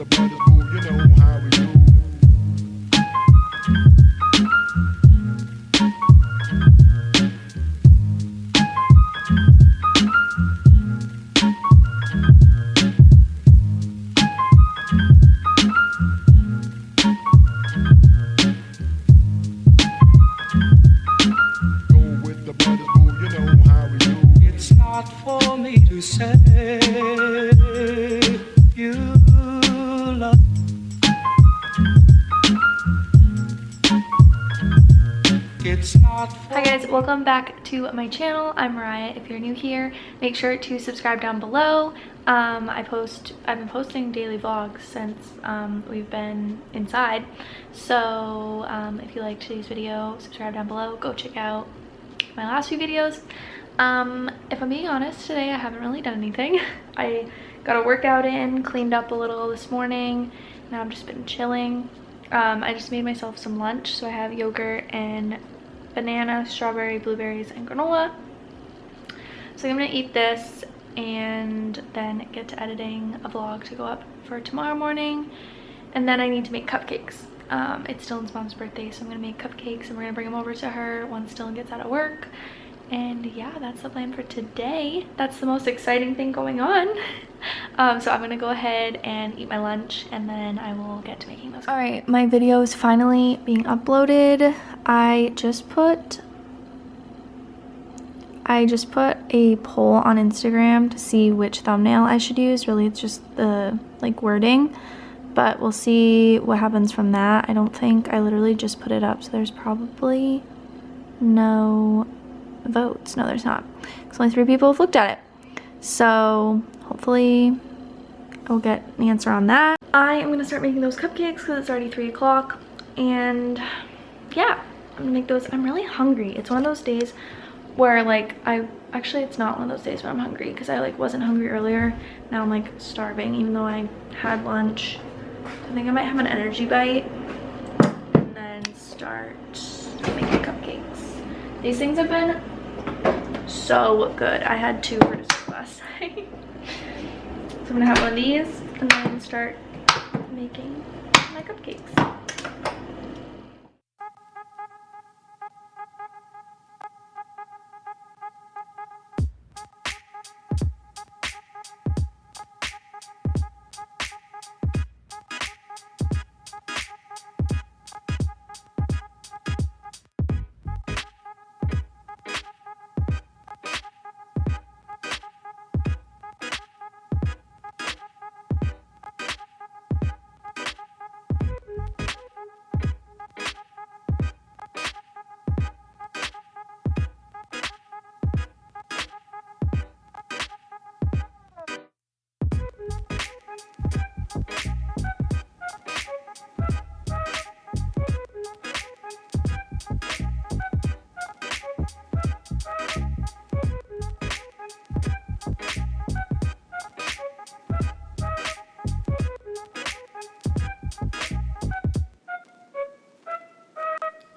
brothers, boo, you know how we do. Go with the brothers, boo, you know how we do. It's not for me to say you love. It's not for Hi guys, welcome back to my channel. I'm Mariah. If you're new here, make sure to subscribe down below. I've been posting daily vlogs since we've been inside. So if you liked today's video, subscribe down below. Go check out my last few videos. If I'm being honest, today I haven't really done anything. I got a workout in, cleaned up a little this morning. Now I've just been chilling. I just made myself some lunch, so I have yogurt and banana, strawberry, blueberries, and granola. So I'm gonna eat this and then get to editing a vlog to go up for tomorrow morning. And then I need to make cupcakes. It's Dylan's mom's birthday, so I'm gonna make cupcakes and we're gonna bring them over to her once Dylan gets out of work. And yeah, that's the plan for today. That's the most exciting thing going on. So I'm gonna go ahead and eat my lunch and then I will get to making those. All right, my video is finally being uploaded. I just put a poll on Instagram to see which thumbnail I should use. Really, it's just the like wording, but we'll see what happens from that. I literally just put it up, so there's probably no votes. No, there's not. Because only 3 people have looked at it. So hopefully I'll get an answer on that. I am gonna start making those cupcakes because it's already 3 o'clock. And yeah, I'm gonna make those. I'm really hungry. It's one of those days where like actually it's not one of those days when I'm hungry, because I like wasn't hungry earlier. Now I'm like starving even though I had lunch. I think I might have an energy bite and then start making cupcakes. These things have been so good. I had 2 for dessert last night. So I'm gonna have one of these and then start making my cupcakes.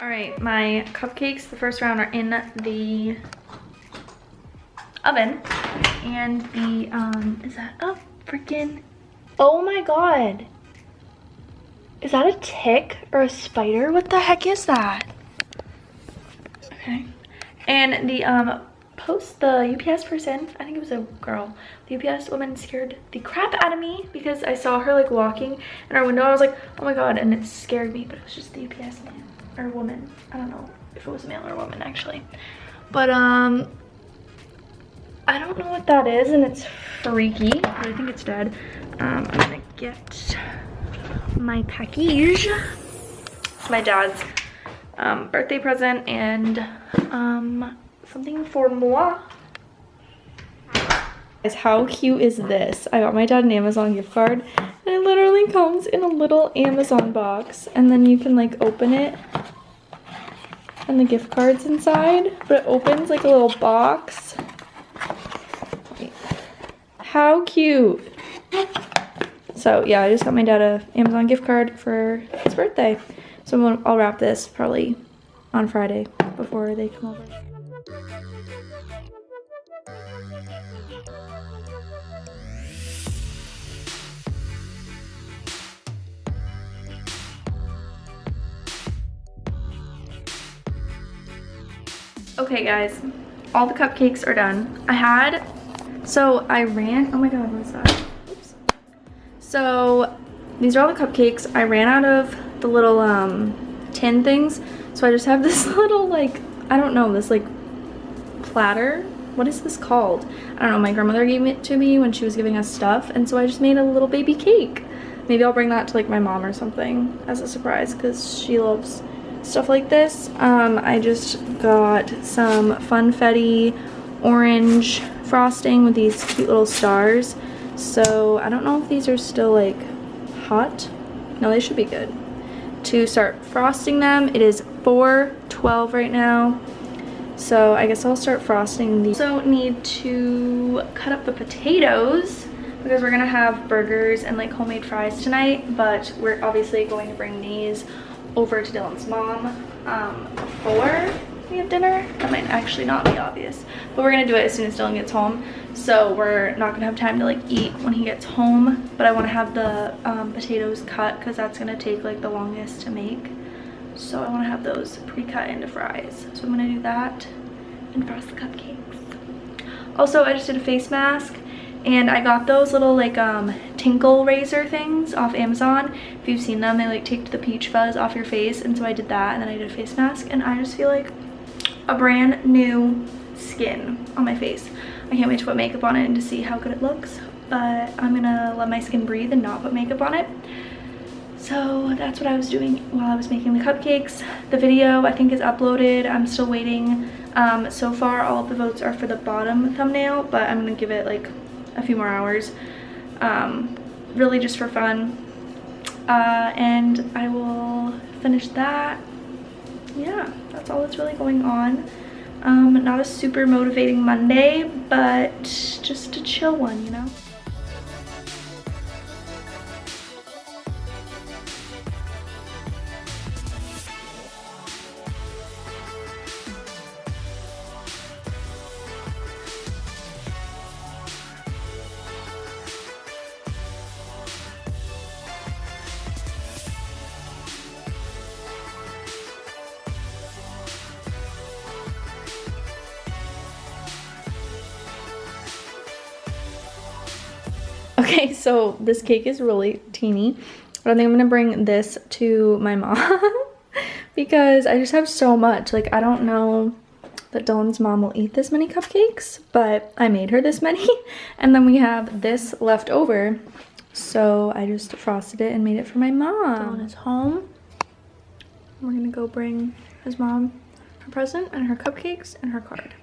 All right, my cupcakes, the first round, are in the oven. And the, is that a freaking, oh my God. Is that a tick or a spider? What the heck is that? Okay. And the, the UPS person, I think it was a girl, the UPS woman scared the crap out of me because I saw her like walking in our window. I was like, oh my God, and it scared me, but it was just the UPS man. Or woman. I don't know if it was a male or a woman actually. But I don't know what that is and it's freaky, but I think it's dead. I'm gonna get my package. It's my dad's birthday present and something for moi. How cute is this? I got my dad an Amazon gift card and it literally comes in a little Amazon box and then you can like open it and the gift card's inside, but it opens like a little box. Wait. How cute. So yeah, I just got my dad an Amazon gift card for his birthday. So I'll wrap this probably on Friday before they come over. Okay guys, all the cupcakes are done. oh my god, what is that? Oops. So these are all the cupcakes. I ran out of the little tin things, so I just have this little, like, I don't know, this like platter. What is this called? I don't know, my grandmother gave it to me when she was giving us stuff, and so I just made a little baby cake. Maybe I'll bring that to like my mom or something as a surprise, because she loves stuff like this. I just got some funfetti orange frosting with these cute little stars. So I don't know if these are still like hot. No, they should be good to start frosting them. It is 4:12 right now, so I guess I'll start frosting these. Also need to cut up the potatoes because we're gonna have burgers and like homemade fries tonight, but we're obviously going to bring these over to Dylan's mom before we have dinner. That might actually not be obvious, but we're gonna do it as soon as Dylan gets home, so we're not gonna have time to like eat when he gets home. But I want to have the potatoes cut because that's gonna take like the longest to make, so I want to have those pre-cut into fries. So I'm gonna do that and frost the cupcakes. Also, I just did a face mask, and I got those little like tinkle razor things off Amazon. If you've seen them, they like take the peach fuzz off your face, and so I did that, and then I did a face mask, and I just feel like a brand new skin on my face. I can't wait to put makeup on it and to see how good it looks, but I'm gonna let my skin breathe and not put makeup on it. So that's what I was doing while I was making the cupcakes. The video I think is uploaded. I'm still waiting. So far all of the votes are for the bottom thumbnail, but I'm gonna give it like a few more hours, really just for fun, and I will finish that. Yeah, that's all that's really going on. Not a super motivating Monday, but just a chill one, you know? Okay, so this cake is really teeny, but I think I'm gonna bring this to my mom because I just have so much. Like, I don't know that Dylan's mom will eat this many cupcakes, but I made her this many, and then we have this left over, so I just frosted it and made it for my mom. Dylan is home. We're gonna go bring his mom her present and her cupcakes and her card.